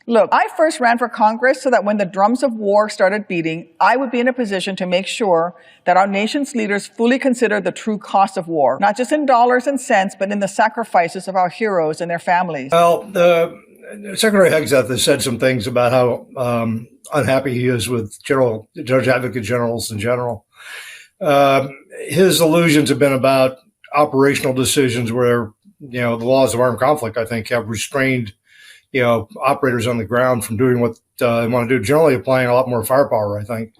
Look, I first ran for Congress so that when the drums of war started beating, I would be in a position to make sure that our nation's leaders fully consider the true cost of war, not just in dollars and cents, but in the sacrifices of our heroes and their families. Well, Secretary Hegseth has said some things about how unhappy he is with Judge Advocate Generals in general. His allusions have been about operational decisions where, the laws of armed conflict, I think, have restrained operators on the ground from doing what they want to do, generally applying a lot more firepower, I think.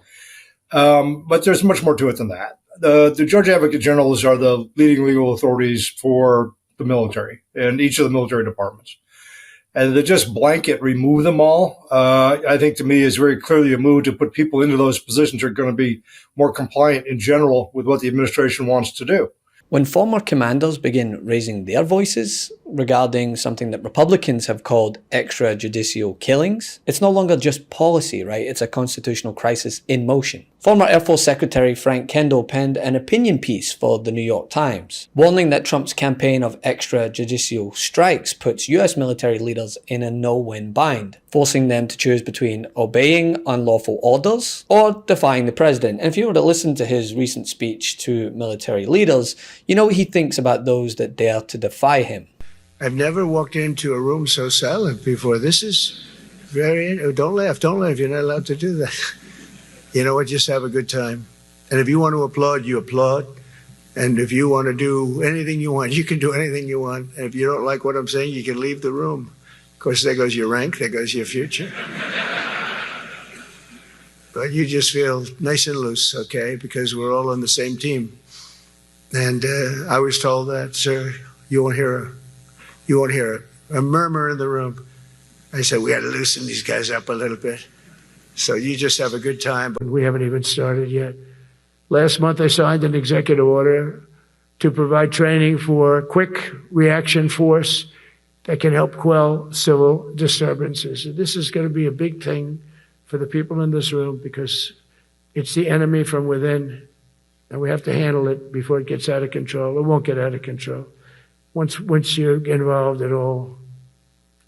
But there's much more to it than that. The Judge Advocate Generals are the leading legal authorities for the military and each of the military departments. And to just blanket remove them all, I think to me is very clearly a move to put people into those positions who are going to be more compliant in general with what the administration wants to do. When former commanders begin raising their voices regarding something that Republicans have called extrajudicial killings, it's no longer just policy, right? It's a constitutional crisis in motion. Former Air Force Secretary Frank Kendall penned an opinion piece for the New York Times, warning that Trump's campaign of extrajudicial strikes puts US military leaders in a no-win bind, forcing them to choose between obeying unlawful orders or defying the president. And if you were to listen to his recent speech to military leaders, you know what he thinks about those that dare to defy him. I've never walked into a room so silent before. This is very, don't laugh, you're not allowed to do that. You know what, just have a good time. And if you want to applaud, you applaud. And if you want to do anything you want, you can do anything you want. And if you don't like what I'm saying, you can leave the room. Of course, there goes your rank, there goes your future. But you just feel nice and loose, okay? Because we're all on the same team. And I was told that, sir, you won't hear a murmur in the room. I said, we got to loosen these guys up a little bit. So you just have a good time. But we haven't even started yet. Last month, I signed an executive order to provide training for quick reaction force that can help quell civil disturbances. This is going to be a big thing for the people in this room because it's the enemy from within, and we have to handle it before it gets out of control. It won't get out of control. Once you're involved at all,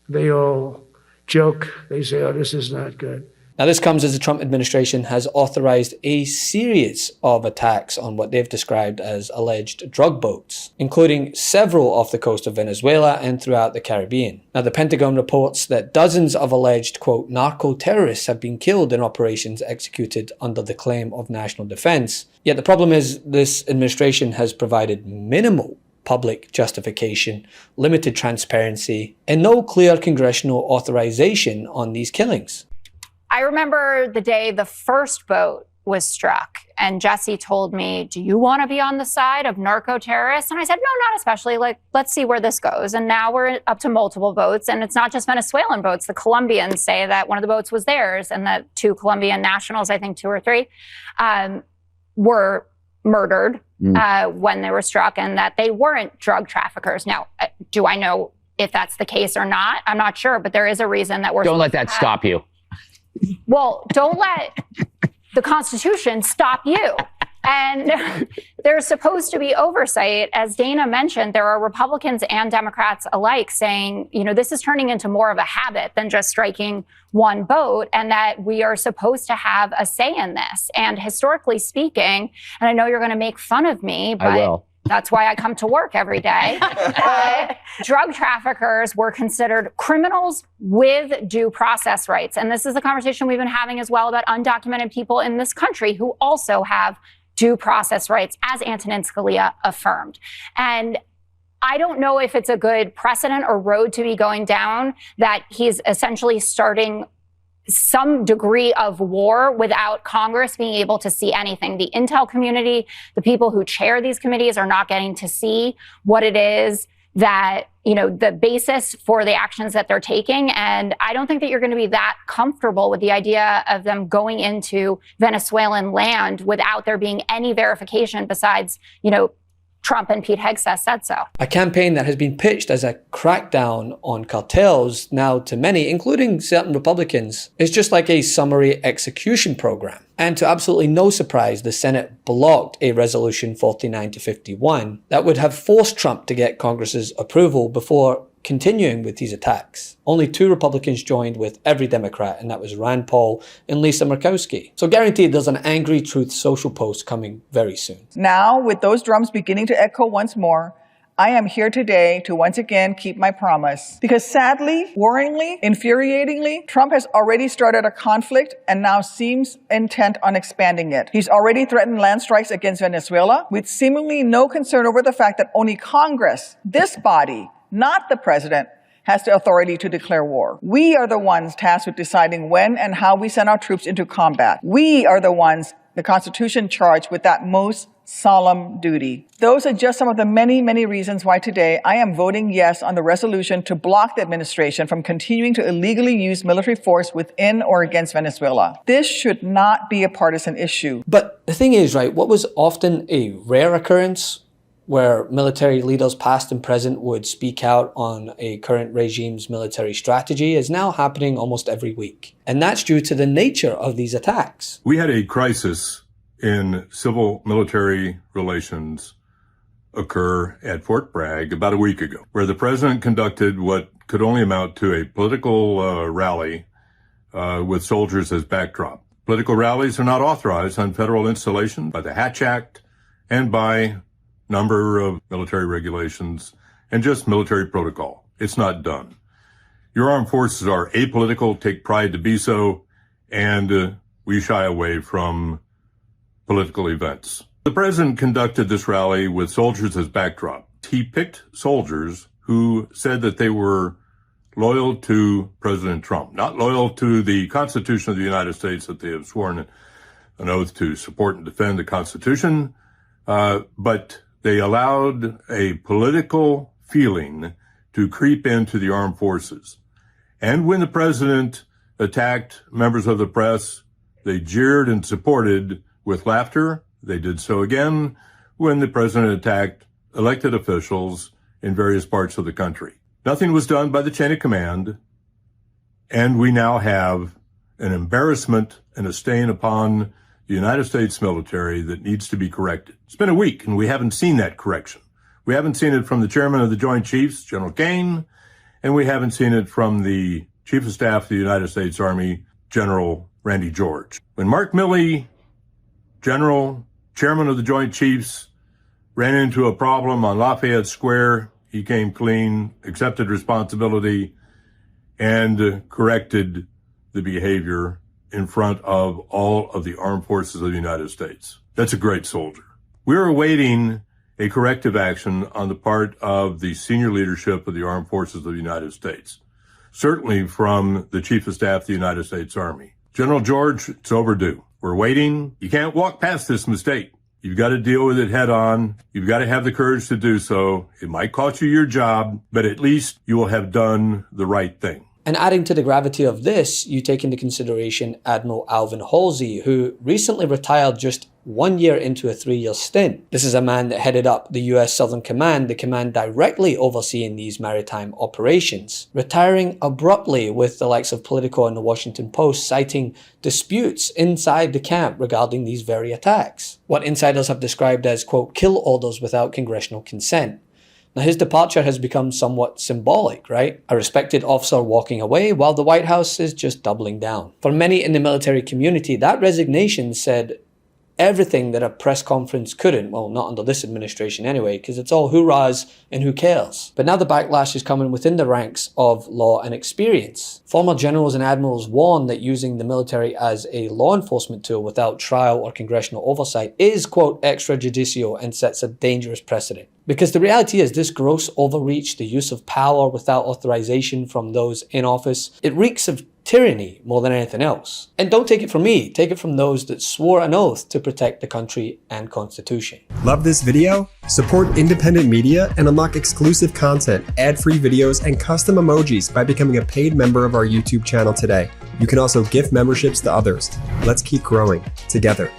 they all joke. They say, oh, this is not good. Now, this comes as the Trump administration has authorized a series of attacks on what they've described as alleged drug boats, including several off the coast of Venezuela and throughout the Caribbean. Now, the Pentagon reports that dozens of alleged, quote, narco-terrorists have been killed in operations executed under the claim of national defense. Yet the problem is this administration has provided minimal public justification, limited transparency, and no clear congressional authorization on these killings. I remember the day the first boat was struck, and Jesse told me, do you want to be on the side of narco-terrorists? And I said, no, not especially. Let's see where this goes. And now we're up to multiple boats, and it's not just Venezuelan boats. The Colombians say that one of the boats was theirs, and that 2 Colombian nationals, I think 2 or 3, were murdered when they were struck, and that they weren't drug traffickers. Now, do I know if that's the case or not? I'm not sure, but there is a reason that we're— Don't let that stop you. Well, don't let the Constitution stop you. And there's supposed to be oversight. As Dana mentioned, there are Republicans and Democrats alike saying, this is turning into more of a habit than just striking one boat, and that we are supposed to have a say in this. And historically speaking, and I know you're going to make fun of me, but I will. That's why I come to work every day. Drug traffickers were considered criminals with due process rights. And this is the conversation we've been having as well about undocumented people in this country who also have due process rights, as Antonin Scalia affirmed. And I don't know if it's a good precedent or road to be going down that he's essentially starting some degree of war without Congress being able to see anything. The intel community, the people who chair these committees are not getting to see what it is that, the basis for the actions that they're taking. And I don't think that you're going to be that comfortable with the idea of them going into Venezuelan land without there being any verification besides, Trump and Pete Hegseth said so. A campaign that has been pitched as a crackdown on cartels now to many, including certain Republicans, is just like a summary execution program. And to absolutely no surprise, the Senate blocked a resolution 49-51 that would have forced Trump to get Congress's approval before continuing with these attacks. Only 2 Republicans joined with every Democrat, and that was Rand Paul and Lisa Murkowski. So guaranteed there's an Angry Truth social post coming very soon. Now, with those drums beginning to echo once more, I am here today to once again keep my promise. Because sadly, worryingly, infuriatingly, Trump has already started a conflict and now seems intent on expanding it. He's already threatened land strikes against Venezuela with seemingly no concern over the fact that only Congress, this body, not the president, has the authority to declare war. We are the ones tasked with deciding when and how we send our troops into combat. We are the ones the Constitution charged with that most solemn duty. Those are just some of the many, many reasons why today I am voting yes on the resolution to block the administration from continuing to illegally use military force within or against Venezuela. This should not be a partisan issue. But the thing is, right, what was often a rare occurrence where military leaders past and present would speak out on a current regime's military strategy is now happening almost every week. And that's due to the nature of these attacks. We had a crisis in civil-military relations occur at Fort Bragg about a week ago, where the president conducted what could only amount to a political rally with soldiers as backdrop. Political rallies are not authorized on federal installation by the Hatch Act and by number of military regulations and just military protocol. It's not done. Your armed forces are apolitical, take pride to be so, and we shy away from political events. The president conducted this rally with soldiers as backdrop. He picked soldiers who said that they were loyal to President Trump, not loyal to the Constitution of the United States, that they have sworn an oath to support and defend the Constitution, but they allowed a political feeling to creep into the armed forces. And when the president attacked members of the press, they jeered and supported with laughter. They did so again when the president attacked elected officials in various parts of the country. Nothing was done by the chain of command, and we now have an embarrassment and a stain upon the United States military that needs to be corrected. It's been a week, and we haven't seen that correction. We haven't seen it from the chairman of the Joint Chiefs, General Kane, and we haven't seen it from the Chief of Staff of the United States Army, General Randy George. When Mark Milley, General, Chairman of the Joint Chiefs, ran into a problem on Lafayette Square, he came clean, accepted responsibility, and corrected the behavior in front of all of the armed forces of the United States. That's a great soldier. We're awaiting a corrective action on the part of the senior leadership of the armed forces of the United States, certainly from the Chief of Staff of the United States Army. General George, it's overdue. We're waiting. You can't walk past this mistake. You've got to deal with it head on. You've got to have the courage to do so. It might cost you your job, but at least you will have done the right thing. And adding to the gravity of this, you take into consideration Admiral Alvin Halsey, who recently retired just 1 year into a 3-year stint. This is a man that headed up the US Southern Command, the command directly overseeing these maritime operations, retiring abruptly with the likes of Politico and the Washington Post citing disputes inside the camp regarding these very attacks. What insiders have described as, quote, kill orders without congressional consent. Now, his departure has become somewhat symbolic, right? A respected officer walking away while the White House is just doubling down. For many in the military community, that resignation said everything that a press conference couldn't. Well, not under this administration anyway, because it's all hoorahs and who cares. But now the backlash is coming within the ranks of law and experience. Former generals and admirals warn that using the military as a law enforcement tool without trial or congressional oversight is, quote, extrajudicial and sets a dangerous precedent. Because the reality is this gross overreach, the use of power without authorization from those in office, it reeks of tyranny more than anything else. And don't take it from me, take it from those that swore an oath to protect the country and Constitution. Love this video? Support independent media and unlock exclusive content, ad-free videos, and custom emojis by becoming a paid member of our YouTube channel today. You can also gift memberships to others. Let's keep growing together.